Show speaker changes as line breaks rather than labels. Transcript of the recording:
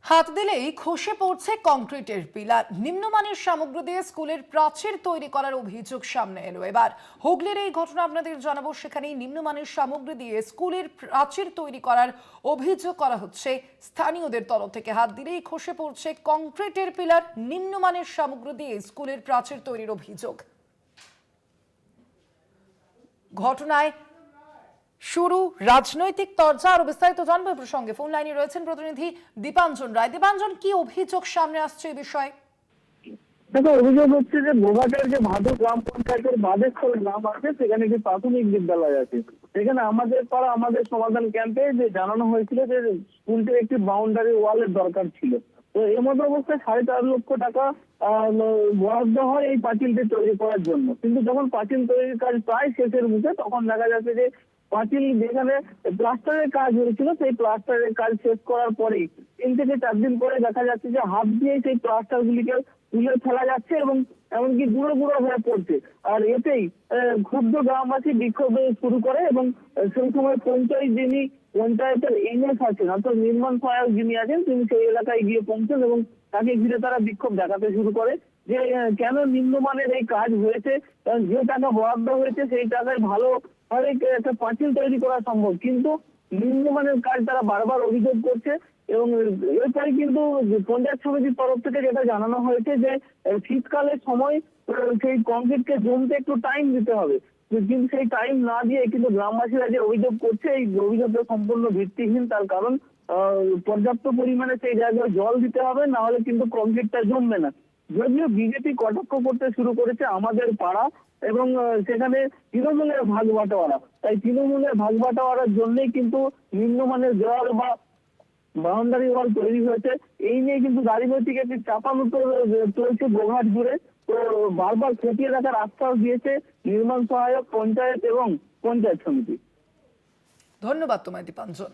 হাত দিলেই খসে পড়ছে কংক্রিটের পিলার। নিম্নমানের সামগ্রী দিয়ে স্কুলের প্রাচীর তৈরি করার অভিযোগ সামনে এলো এবার। হুগলির এই ঘটনা আপনাদের জানাবো। সেখানেই নিম্নমানের সামগ্রী দিয়ে স্কুলের প্রাচীর তৈরি করার অভিযোগ করা হচ্ছে স্থানীয়দের তরফ থেকে। হাত দিলেই খসে পড়ছে কংক্রিটের পিলার। নিম্নমানের সামগ্রী দিয়ে স্কুলের প্রাচীর তৈরির অভিযোগ। ঘটনায় শুরু রাজনৈতিক তরজা। আরো বিস্তারিত জানবো এই প্রসঙ্গে ফোন লাইনে রয়েছেন প্রতিনিধি দীপাঞ্জন রায়। দীপাঞ্জন, কি অভিযোগ সামনে আসছে এই বিষয়ে?
দেখো, অভিযোগ হচ্ছে যে গোঘাটের যে ভাদু গ্রাম পঞ্চায়েতের বাদেশ্বর গ্রাম আছে, সেখানে একটি প্রাথমিক বিদ্যালয় আছে। সেখানে আমাদের পাড়া আমাদের সমাধান ক্যাম্পে যে জানানো হয়েছিল যে স্কুলটির একটি বাউন্ডারি ওয়ালের দরকার ছিল। তো এর মধ্যে অবস্থায় 4.5 লক্ষ টাকা বরাদ্দ হয় এই পাঁচিলটি তৈরি করার জন্য। কিন্তু যখন পাঁচিল তৈরির কাজ প্রায় শেষের মুখে, তখন দেখা যাচ্ছে যে পাঁচিল যেখানে প্লাস্টারের কাজ হয়েছিল, সেই প্লাস্টারের কাজ শেষ করার পরেই 3 থেকে 4 দিন পরে দেখা যাচ্ছে যে হাত দিয়ে সেই প্লাস্টার গুলিকে তুলে ফেলা যাচ্ছে এবং এমনকি গুঁড়ো গুঁড়ো হয়ে পড়ছে। আর এতেই ক্ষুব্ধ গ্রামবাসী বিক্ষোভ শুরু করে এবং সেই সময় পঞ্চায়েতের এনএস আছেন, অর্থাৎ নির্মাণ সহায়ক যিনি আছেন, তিনি সেই এলাকায় গিয়ে পৌঁছেন এবং তাকে ঘিরে তারা বিক্ষোভ দেখাতে শুরু করে যে কেন নিম্নমানের এই কাজ হয়েছে। যে টাকা বরাদ্দ হয়েছে সেই টাকায় ভালোভাবে একটা পাঁচিল তৈরি করা সম্ভব, কিন্তু নিম্নমানের কাজ তারা বারবার অভিযোগ করছে। এবং এরপরে কিন্তু পঞ্চায়েত সমিতির তরফ থেকে যেটা জানানো হয়েছে যে শীতকালের সময় সেই কংক্রিটকে জমতে একটু টাইম দিতে হবে, কিন্তু সেই টাইম না দিয়ে কিন্তু গ্রামবাসীরা যে অভিযোগ করছে, এই অভিযোগটা সম্পূর্ণ ভিত্তিহীন। তার কারণ পর্যাপ্ত পরিমাণে সেই জায়গায় জল দিতে হবে, না হলে কিন্তু কংক্রিটটা জমবে না। যদিও বিজেপি কটাক্ষ করতে শুরু করেছে আমাদের পাড়া এবং সেখানে তৃণমূলের ভাগ বাটোয়ারা, তাই তৃণমূলের ভাগ বাটোয়ারার জন্যই কিন্তু নিম্নমানের দেওয়াল বা বাউন্ডারি ওয়াল তৈরি হয়েছে। এই নিয়ে কিন্তু রাজনৈতিক একটি চাপানুতোর চলছে গোঘাট জুড়ে। তো বারবার খতিয়ে দেখার আশ্বাস দিয়েছে নির্মাণ সহায়ক, পঞ্চায়েত এবং পঞ্চায়েত সমিতি।
ধন্যবাদ তোমায় দীপাঞ্জন।